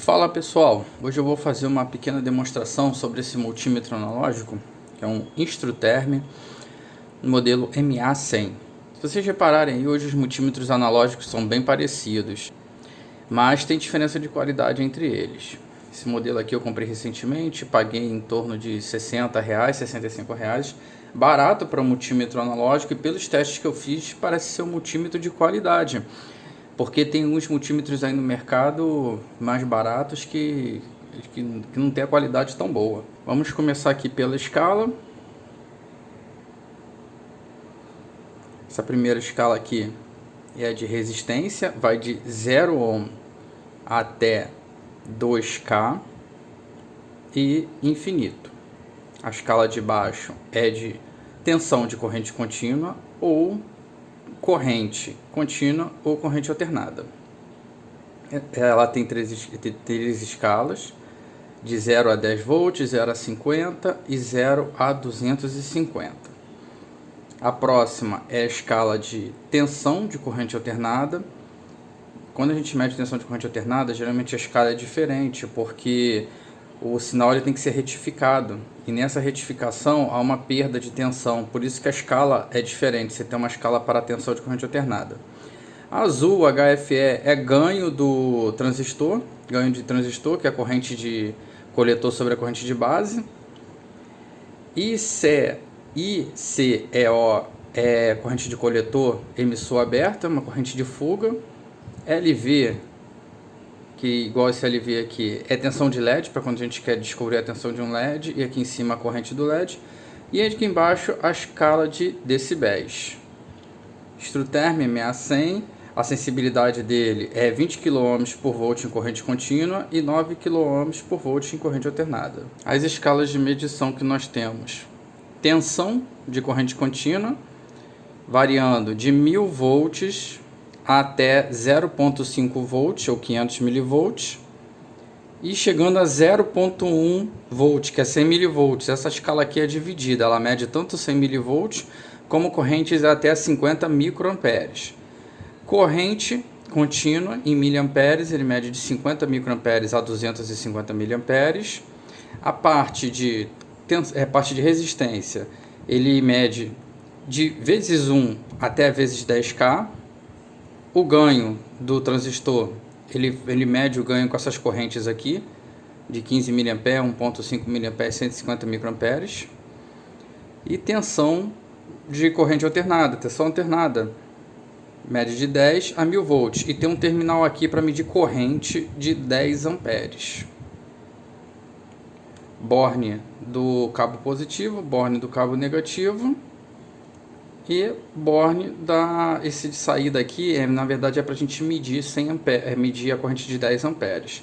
Fala pessoal, hoje eu vou fazer uma pequena demonstração sobre esse multímetro analógico, que é um Instruterm modelo MA100. Se vocês repararem aí, hoje os multímetros analógicos são bem parecidos, mas tem diferença de qualidade entre eles. Esse modelo aqui eu comprei recentemente, paguei em torno de R$60, R$65, barato para um multímetro analógico, e pelos testes que eu fiz parece ser um multímetro de qualidade. Porque tem uns multímetros aí no mercado mais baratos que não tem a qualidade tão boa. Vamos começar aqui pela escala. Essa primeira escala aqui é de resistência, vai de 0 ohm até 2K e infinito. A escala de baixo é de tensão de corrente contínua ou corrente contínua ou corrente alternada. Ela tem três escalas, de 0 a 10 volts, 0 a 50 e 0 a 250. A próxima é a escala de tensão de corrente alternada. Quando a gente mede tensão de corrente alternada, geralmente a escala é diferente, porque o sinal ele tem que ser retificado, e nessa retificação há uma perda de tensão, por isso que a escala é diferente. Você tem uma escala para tensão de corrente alternada. A azul, HFE, é ganho do transistor, ganho de transistor, que é a corrente de coletor sobre a corrente de base. ICEO é corrente de coletor emissor aberta, uma corrente de fuga. LV, que igual esse LV aqui, é tensão de LED, para quando a gente quer descobrir a tensão de um LED, e aqui em cima a corrente do LED, e aqui embaixo a escala de decibéis. Instruterm MA100, a sensibilidade dele é 20 kΩ por volt em corrente contínua e 9 kΩ por volt em corrente alternada. As escalas de medição que nós temos: tensão de corrente contínua, variando de 1000 volts até 0,5 volts ou 500 milivolts, e chegando a 0,1 volt, que é 100 milivolts. Essa escala aqui é dividida, ela mede tanto 100 milivolts como correntes até 50 microamperes. Corrente contínua em miliamperes, ele mede de 50 microamperes a 250 miliamperes. A parte de resistência, ele mede de vezes 1 até vezes 10K. O ganho do transistor, ele mede o ganho com essas correntes aqui, de 15 mA, 1.5 mA, 150 microamperes. E tensão de corrente alternada, tensão alternada, mede de 10 a 1000 volts. E tem um terminal aqui para medir corrente de 10 amperes. Borne do cabo positivo, borne do cabo negativo. E borne esse de saída aqui, na verdade é para a gente medir 100 amperes, medir a corrente de 10 amperes.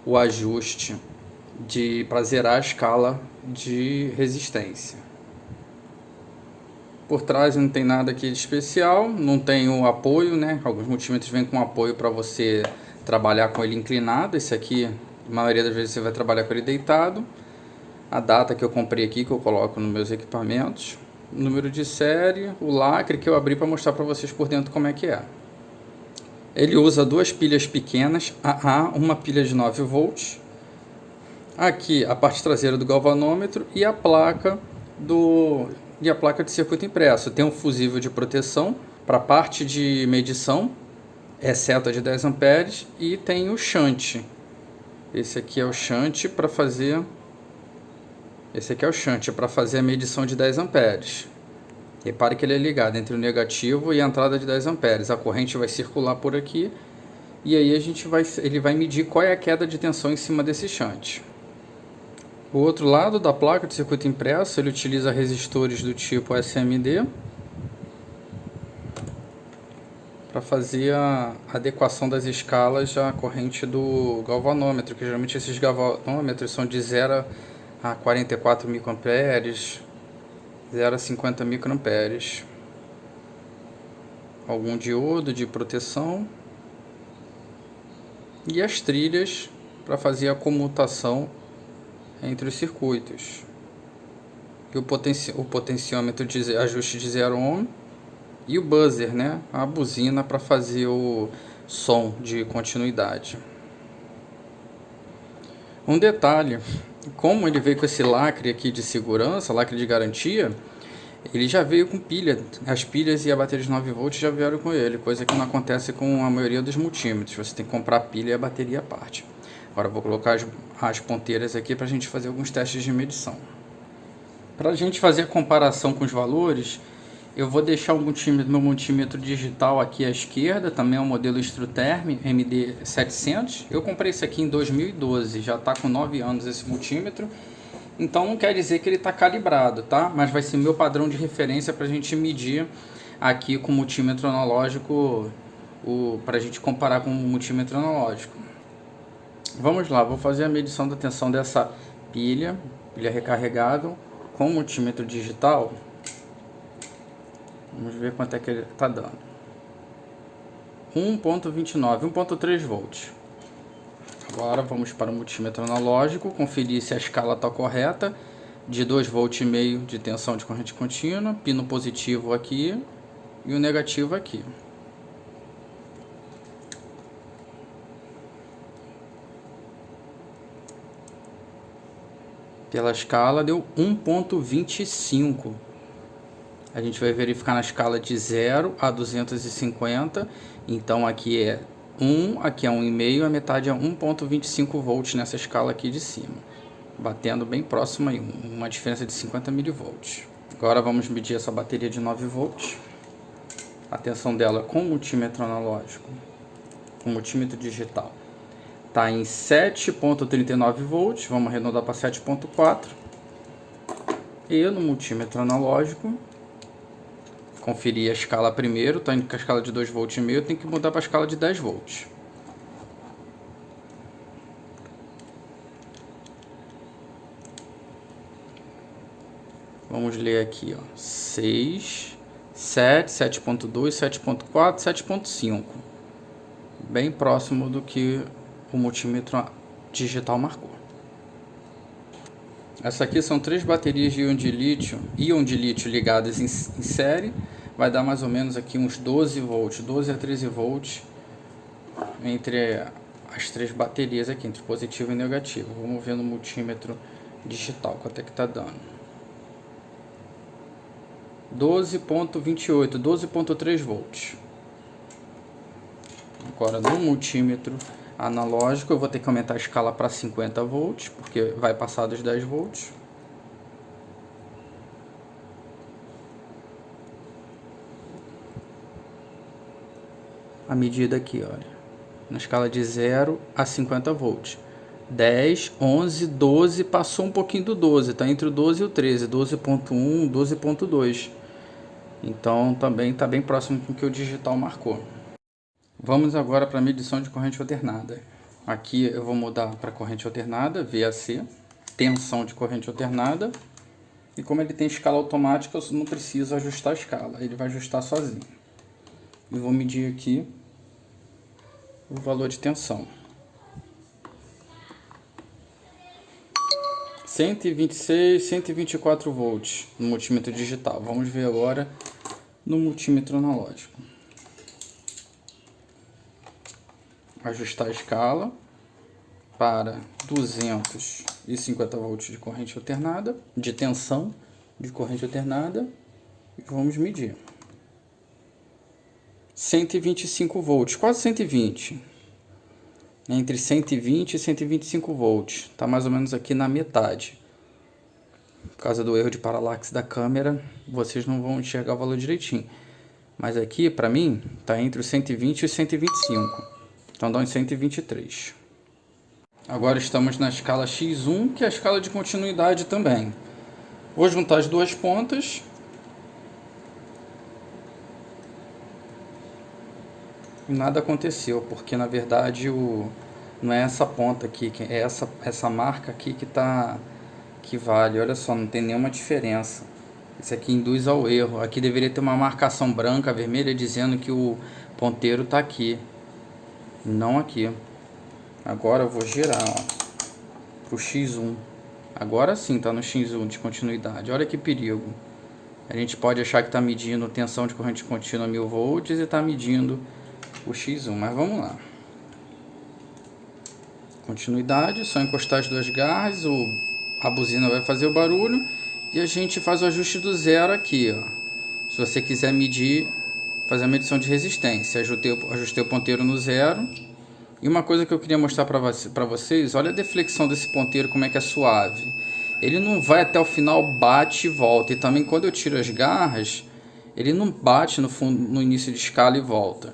O ajuste para zerar a escala de resistência. Por trás não tem nada aqui de especial, não tem o apoio, né? Alguns multímetros vêm com apoio para você trabalhar com ele inclinado. Esse aqui, a maioria das vezes você vai trabalhar com ele deitado. A data que eu comprei aqui, que eu coloco nos meus equipamentos. O número de série, o lacre que eu abri para mostrar para vocês por dentro como é que é. Ele usa duas pilhas pequenas, AA, uma pilha de 9 volts. Aqui a parte traseira do galvanômetro e a placa de circuito impresso. Tem um fusível de proteção para a parte de medição, é seta de 10 amperes, e tem o shunt. Esse aqui é o shunt para fazer a medição de 10 amperes. Repare que ele é ligado entre o negativo e a entrada de 10 amperes. A corrente vai circular por aqui e aí ele vai medir qual é a queda de tensão em cima desse shunt. O outro lado da placa de circuito impresso, ele utiliza resistores do tipo SMD para fazer a adequação das escalas à corrente do galvanômetro, que geralmente esses galvanômetros são de 0 a 44 microamperes, 0 a 50 microamperes. Algum diodo de proteção e as trilhas para fazer a comutação entre os circuitos. E o potenciômetro de ajuste de 0 ohm e o buzzer, né? A buzina para fazer o som de continuidade. Um detalhe, como ele veio com esse lacre aqui de segurança, lacre de garantia, ele já veio com pilha. As pilhas e a bateria de 9 volts já vieram com ele, coisa que não acontece com a maioria dos multímetros. Você tem que comprar a pilha e a bateria à parte. Agora eu vou colocar as ponteiras aqui para a gente fazer alguns testes de medição. Para a gente fazer a comparação com os valores, eu vou deixar o meu multímetro digital aqui à esquerda, também é um modelo Instruterm MD700. Eu comprei esse aqui em 2012, já está com 9 anos esse multímetro. Então não quer dizer que ele está calibrado, tá? Mas vai ser meu padrão de referência para a gente medir aqui com o multímetro analógico, para a gente comparar com o multímetro analógico. Vamos lá, vou fazer a medição da tensão dessa pilha recarregável com o multímetro digital. Vamos ver quanto é que ele está dando. 1.29, 1.3 volts. Agora vamos para o multímetro analógico, conferir se a escala está correta, de 2,5 volts de tensão de corrente contínua, pino positivo aqui e o negativo aqui. Pela escala deu 1.25. A gente vai verificar na escala de 0 a 250, então aqui é 1, aqui é 1,5, a metade é 1.25 volts nessa escala aqui de cima, batendo bem próximo aí, uma diferença de 50 milivolts. Agora vamos medir essa bateria de 9 volts, a tensão dela com o multímetro analógico, com o multímetro digital, está em 7.39 volts, vamos arredondar para 7.4, e no multímetro analógico, conferir a escala primeiro, está indo com a escala de 2,5 volts, tem que mudar para a escala de 10 volts. Vamos ler aqui, ó, 6, 7, 7.2, 7.4, 7.5. Bem próximo do que o multímetro digital marcou. Essa aqui são 3 baterias de íon de lítio ligadas em série. Vai dar mais ou menos aqui uns 12 volts, 12 a 13 volts entre as 3 baterias aqui, entre positivo e negativo. Vamos ver no multímetro digital quanto é que está dando. 12.28, 12.3 volts. Agora no multímetro analógico eu vou ter que aumentar a escala para 50 volts, porque vai passar dos 10 volts. A medida aqui, olha, na escala de 0 a 50 volts. 10, 11, 12, passou um pouquinho do 12, está entre o 12 e o 13, 12.1, 12.2. Então também está bem próximo com o que o digital marcou. Vamos agora para a medição de corrente alternada. Aqui eu vou mudar para corrente alternada, VAC, tensão de corrente alternada. E como ele tem escala automática, eu não preciso ajustar a escala, ele vai ajustar sozinho. E vou medir aqui o valor de tensão. 126, 124 volts no multímetro digital. Vamos ver agora no multímetro analógico. Ajustar a escala para 250 volts de corrente alternada, de tensão de corrente alternada, e vamos medir. 125 volts, quase 120. Entre 120 e 125 volts. Está mais ou menos aqui na metade. Por causa do erro de paralaxe da câmera, vocês não vão enxergar o valor direitinho. Mas aqui, para mim, está entre os 120 e os 125. Então dá uns 123. Agora estamos na escala X1, que é a escala de continuidade também. Vou juntar as duas pontas. E nada aconteceu, porque na verdade não é essa ponta aqui, é essa marca aqui que vale. Olha só, não tem nenhuma diferença. Isso aqui induz ao erro. Aqui deveria ter uma marcação branca, vermelha, dizendo que o ponteiro está aqui. Não aqui. Agora eu vou girar para o X1. Agora sim está no X1 de continuidade. Olha que perigo. A gente pode achar que está medindo tensão de corrente contínua 1000 volts e está medindo o X1. Mas vamos lá. Continuidade, só encostar as duas garras, a buzina vai fazer o barulho e a gente faz o ajuste do zero aqui, ó. Se você quiser medir, fazer a medição de resistência, ajustei o ponteiro no zero. E uma coisa que eu queria mostrar para vocês, olha a deflexão desse ponteiro, como é que é suave. Ele não vai até o final, bate e volta. E também quando eu tiro as garras, ele não bate no início de escala e volta.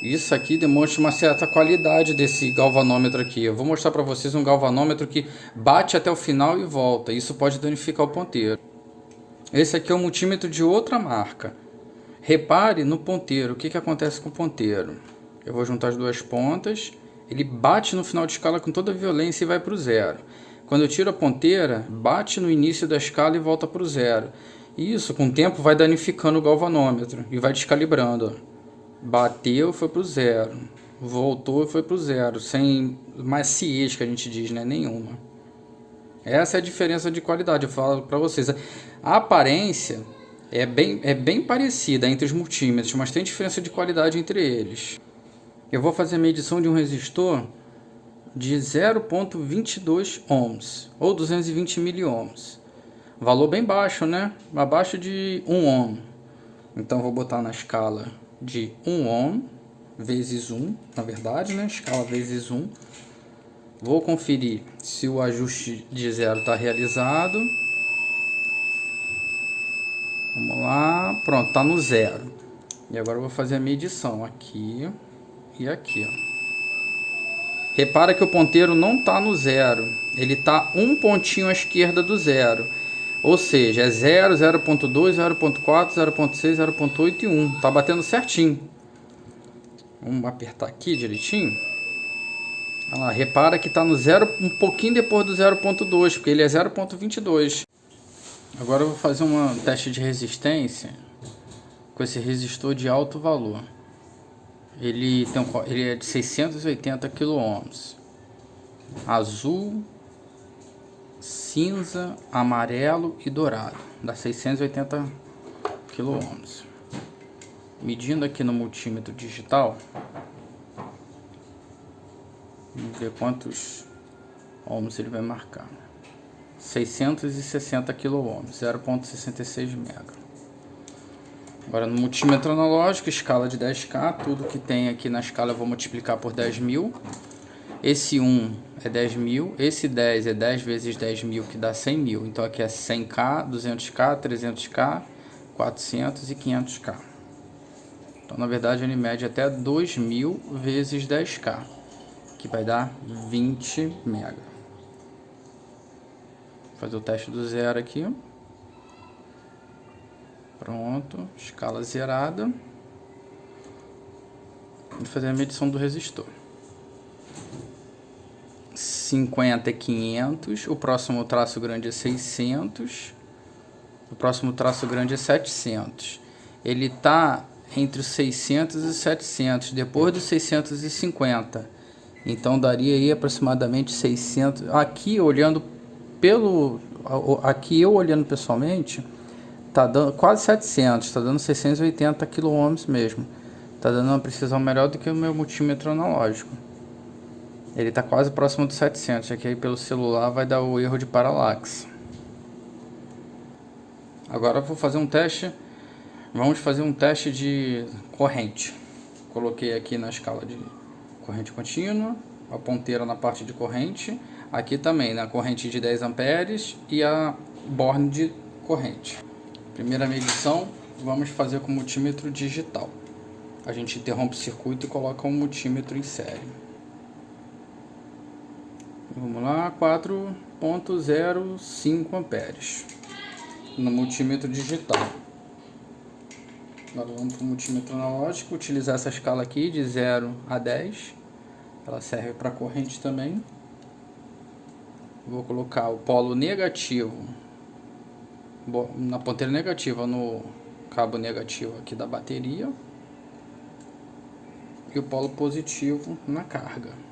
Isso aqui demonstra uma certa qualidade desse galvanômetro aqui. Eu vou mostrar para vocês um galvanômetro que bate até o final e volta. Isso pode danificar o ponteiro. Esse aqui é um multímetro de outra marca. Repare no ponteiro. O que acontece com o ponteiro? Eu vou juntar as duas pontas. Ele bate no final de escala com toda a violência e vai para o zero. Quando eu tiro a ponteira, bate no início da escala e volta para o zero. Isso, com o tempo, vai danificando o galvanômetro e vai descalibrando. Bateu, foi para o zero. Voltou, foi para o zero. Sem maciez, que a gente diz, né? Nenhuma. Essa é a diferença de qualidade. Eu falo para vocês. A aparência é bem parecida entre os multímetros, mas tem diferença de qualidade entre eles. Eu vou fazer a medição de um resistor de 0,22 ohms ou 220 miliohms. Valor bem baixo, né? Abaixo de 1 ohm. Então vou botar na escala de 1 ohm vezes 1, na verdade, né? Escala vezes 1. Vou conferir se o ajuste de zero está realizado. Vamos lá, pronto, está no zero. E agora eu vou fazer a medição aqui e aqui, ó. Repara que o ponteiro não está no zero, ele está um pontinho à esquerda do zero. Ou seja, é 0, 0.2, 0.4, 0.6, 0.8 e 1. Está batendo certinho. Vamos apertar aqui direitinho. Olha lá, repara que está no zero, um pouquinho depois do 0.2, porque ele é 0.22. Agora eu vou fazer um teste de resistência com esse resistor de alto valor. Ele é de 680 kΩ. Azul, cinza, amarelo e dourado. Dá 680 kΩ. Medindo aqui no multímetro digital, vamos ver quantos ohms ele vai marcar. 660 kΩ, 0,66 mega. Agora no multímetro analógico, escala de 10K, tudo que tem aqui na escala eu vou multiplicar por 10.000. Esse 1 é 10.000, esse 10 é 10 vezes 10.000, que dá 100.000. Então aqui é 100K, 200K, 300K, 400 e 500K. Então na verdade ele mede até 2.000 vezes 10K, que vai dar 20 mega. Vou fazer o teste do zero aqui. Pronto, escala zerada. Vou fazer a medição do resistor. 50 é 500, o próximo traço grande é 600, o próximo traço grande é 700. Ele está entre os 600 e 700, depois dos 650. Então daria aí aproximadamente 600. Aqui olhando eu olhando pessoalmente, tá dando quase 700, tá dando 680 kΩ mesmo. Tá dando uma precisão melhor do que o meu multímetro analógico. Ele tá quase próximo dos 700, aqui aí pelo celular vai dar o erro de paralaxe. Agora eu vou fazer um teste, vamos fazer um teste de corrente. Coloquei aqui na escala de corrente contínua, a ponteira na parte de corrente, aqui também na corrente de 10 amperes e a borne de corrente. Primeira medição, vamos fazer com multímetro digital. A gente interrompe o circuito e coloca um multímetro em série. Vamos lá, 4,05 amperes no multímetro digital. Agora vamos para o multímetro analógico, utilizar essa escala aqui de 0 a 10. Ela serve para corrente também. Vou colocar o polo negativo na ponteira negativa, no cabo negativo aqui da bateria, e o polo positivo na carga.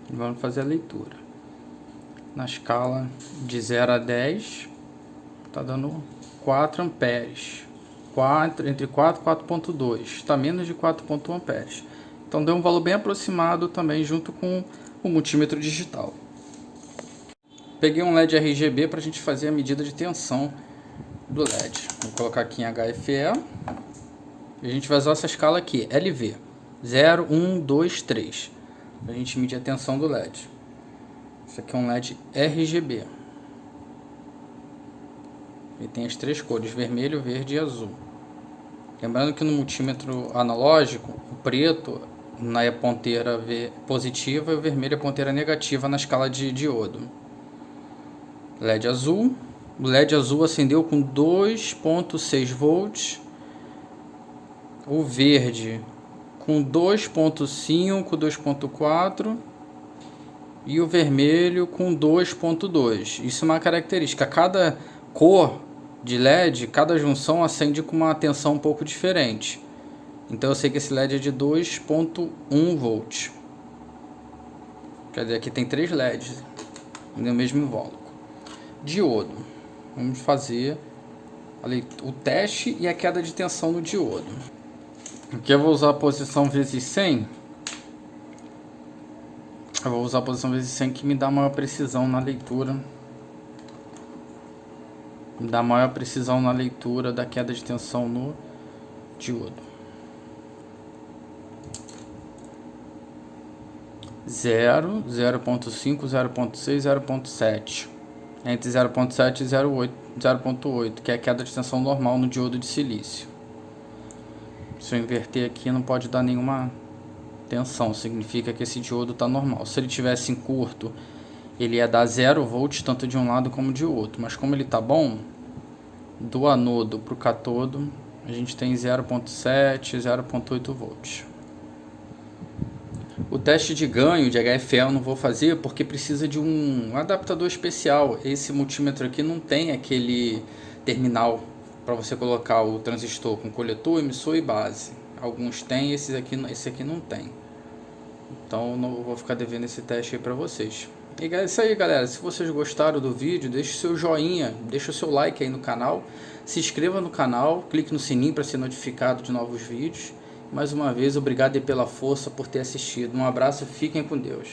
Vamos fazer a leitura. Na escala de 0 a 10, está dando 4 amperes. Entre 4 e 4.2, está menos de 4.1 amperes. Então deu um valor bem aproximado também junto com o multímetro digital. Peguei um LED RGB para a gente fazer a medida de tensão do LED. Vou colocar aqui em HFE. E a gente vai usar essa escala aqui, LV. 0, 1, 2, 3. Para a gente medir a tensão do LED. Isso aqui é um LED RGB. Ele tem as três cores, vermelho, verde e azul. Lembrando que no multímetro analógico, o preto é a ponteira positiva e o vermelho é a ponteira negativa na escala de diodo. LED azul. O LED azul acendeu com 2.6 volts. O verde com 2.5, 2.4. E o vermelho com 2.2. Isso é uma característica. Cada cor de LED, cada junção acende com uma tensão um pouco diferente. Então eu sei que esse LED é de 2.1 volts. Quer dizer, aqui tem 3 LEDs no mesmo invólucro. Diodo. Vamos fazer o teste e a queda de tensão no diodo. Aqui eu vou usar a posição vezes 100. Eu vou usar a posição vezes 100 que me dá maior precisão na leitura. Me dá maior precisão na leitura da queda de tensão no diodo. 0, 0.5, 0.6, 0.7. Entre 0.7 e 0.8, que é a queda de tensão normal no diodo de silício. Se eu inverter aqui, não pode dar nenhuma tensão, significa que esse diodo está normal. Se ele tivesse em curto, ele ia dar 0 volts tanto de um lado como de outro, mas como ele está bom, do anodo para o catodo, a gente tem 0.7, 0.8 volts. O teste de ganho de HFE eu não vou fazer porque precisa de um adaptador especial. Esse multímetro aqui não tem aquele terminal para você colocar o transistor com coletor, emissor e base. Alguns têm, esse aqui não tem. Então não vou ficar devendo esse teste aí para vocês. E é isso aí, galera. Se vocês gostaram do vídeo, deixe o seu joinha, deixe o seu like aí no canal, se inscreva no canal, clique no sininho para ser notificado de novos vídeos. Mais uma vez, obrigado aí pela força por ter assistido. Um abraço, fiquem com Deus.